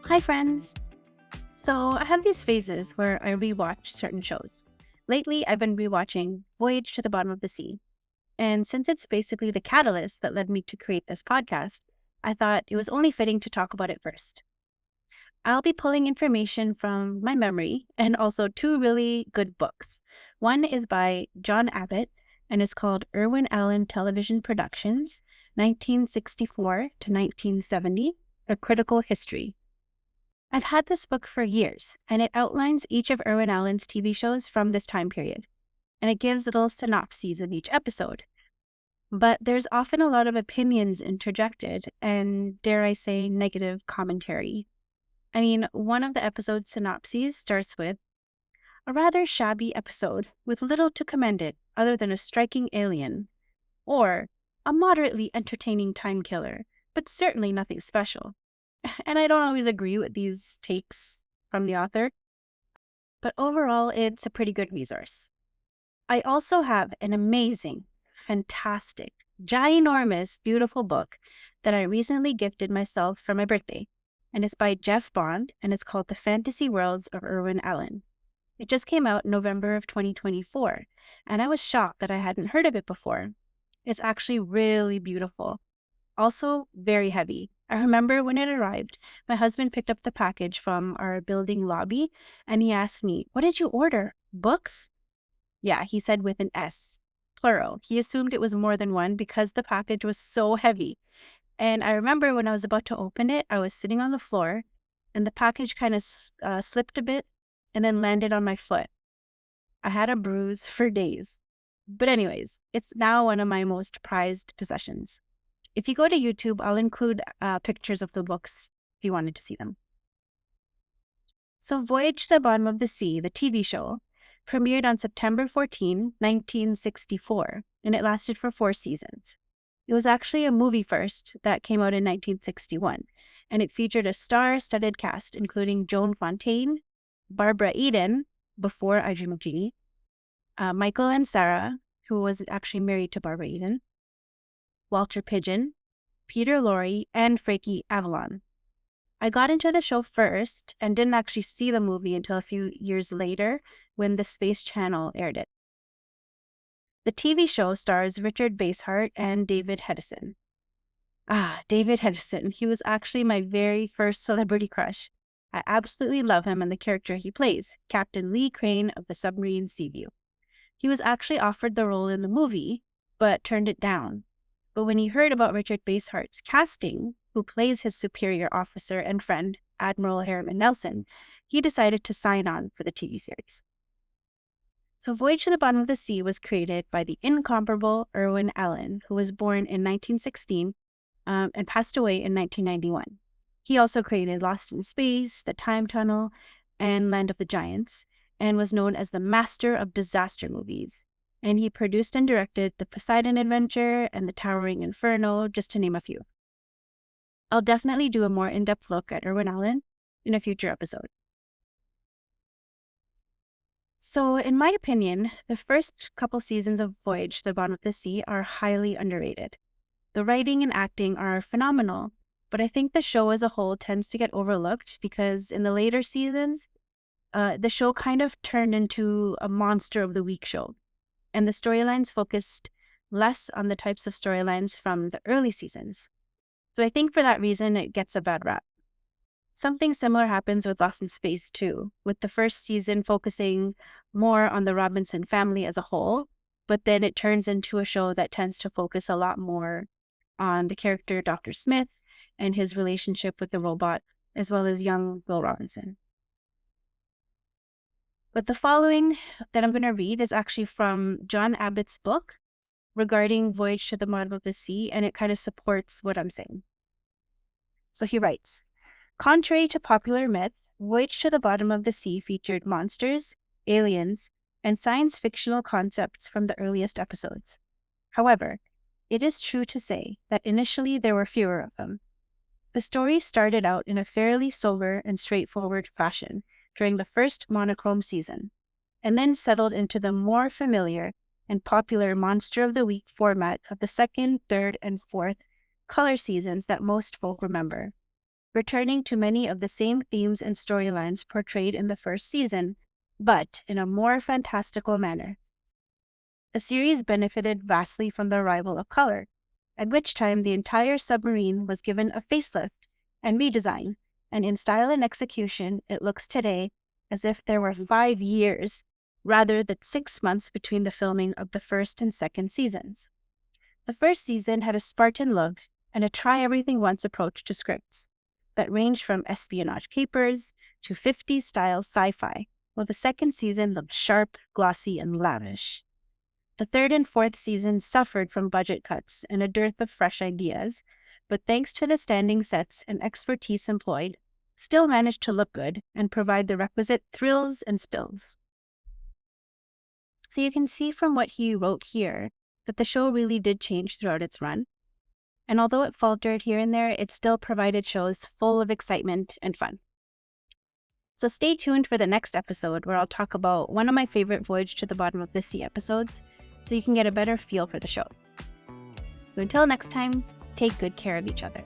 Hi, friends! So, I have these phases where I rewatch certain shows. Lately, I've been rewatching Voyage to the Bottom of the Sea. And since it's basically the catalyst that led me to create this podcast, I thought it was only fitting to talk about it first. I'll be pulling information from my memory and also two really good books. One is by John Abbott, and it's called Irwin Allen Television Productions, 1964 to 1970, A Critical History. I've had this book for years, and it outlines each of Irwin Allen's TV shows from this time period, and it gives little synopses of each episode. But there's often a lot of opinions interjected, and dare I say, negative commentary. I mean, one of the episode synopses starts with a rather shabby episode with little to commend it other than a striking alien, or a moderately entertaining time killer, but certainly nothing special. And I don't always agree with these takes from the author, but overall, it's a pretty good resource. I also have an amazing, fantastic, ginormous, beautiful book that I recently gifted myself for my birthday, and it's by Jeff Bond, and it's called The Fantasy Worlds of Irwin Allen. It just came out in November of 2024, and I was shocked that I hadn't heard of it before. It's actually really beautiful. Also, very heavy. I remember when it arrived, my husband picked up the package from our building lobby and he asked me, "What did you order? Books?" Yeah, he said with an S, plural. He assumed it was more than one because the package was so heavy. And I remember when I was about to open it, I was sitting on the floor and the package kind of slipped a bit and then landed on my foot. I had a bruise for days. But, anyways, it's now one of my most prized possessions. If you go to YouTube, I'll include pictures of the books if you wanted to see them. So, Voyage to the Bottom of the Sea, the TV show, premiered on September 14, 1964, and it lasted for 4 seasons. It was actually a movie first that came out in 1961, and it featured a star-studded cast including Joan Fontaine, Barbara Eden, before I Dream of Jeannie, Michael and Sarah, who was actually married to Barbara Eden, Walter Pidgeon, Peter Lorre, and Frankie Avalon. I got into the show first and didn't actually see the movie until a few years later when the Space Channel aired it. The TV show stars Richard Basehart and David Hedison. David Hedison. He was actually my very first celebrity crush. I absolutely love him and the character he plays, Captain Lee Crane of the submarine Seaview. He was actually offered the role in the movie, but turned it down. But when he heard about Richard Basehart's casting, who plays his superior officer and friend, Admiral Harriman Nelson, he decided to sign on for the TV series. So Voyage to the Bottom of the Sea was created by the incomparable Irwin Allen, who was born in 1916 and passed away in 1991. He also created Lost in Space, The Time Tunnel, and Land of the Giants, and was known as the master of disaster movies. And he produced and directed The Poseidon Adventure and The Towering Inferno, just to name a few. I'll definitely do a more in-depth look at Irwin Allen in a future episode. So, in my opinion, the first couple seasons of Voyage to the Bottom of the Sea are highly underrated. The writing and acting are phenomenal, but I think the show as a whole tends to get overlooked because in the later seasons, the show kind of turned into a monster of the week show, and the storylines focused less on the types of storylines from the early seasons. So I think for that reason, it gets a bad rap. Something similar happens with Lost in Space too, with the first season focusing more on the Robinson family as a whole, but then it turns into a show that tends to focus a lot more on the character Dr. Smith and his relationship with the robot, as well as young Will Robinson. But the following that I'm going to read is actually from John Abbott's book regarding Voyage to the Bottom of the Sea, and it kind of supports what I'm saying. So he writes, contrary to popular myth, Voyage to the Bottom of the Sea featured monsters, aliens, and science-fictional concepts from the earliest episodes. However, it is true to say that initially there were fewer of them. The story started out in a fairly sober and straightforward fashion during the first monochrome season, and then settled into the more familiar and popular Monster of the Week format of the second, third, and fourth color seasons that most folk remember. returning to many of the same themes and storylines portrayed in the first season, but in a more fantastical manner. The series benefited vastly from the arrival of color, at which time the entire submarine was given a facelift and redesign, and in style and execution, it looks today as if there were 5 years rather than 6 months between the filming of the first and second seasons. The first season had a Spartan look and a try-everything-once approach to scripts that ranged from espionage capers to 50s-style sci-fi, while the second season looked sharp, glossy, and lavish. The third and fourth seasons suffered from budget cuts and a dearth of fresh ideas, but thanks to the standing sets and expertise employed, still managed to look good and provide the requisite thrills and spills. So you can see from what he wrote here that the show really did change throughout its run. And although it faltered here and there, it still provided shows full of excitement and fun. So stay tuned for the next episode where I'll talk about one of my favorite Voyage to the Bottom of the Sea episodes so you can get a better feel for the show. So until next time, take good care of each other.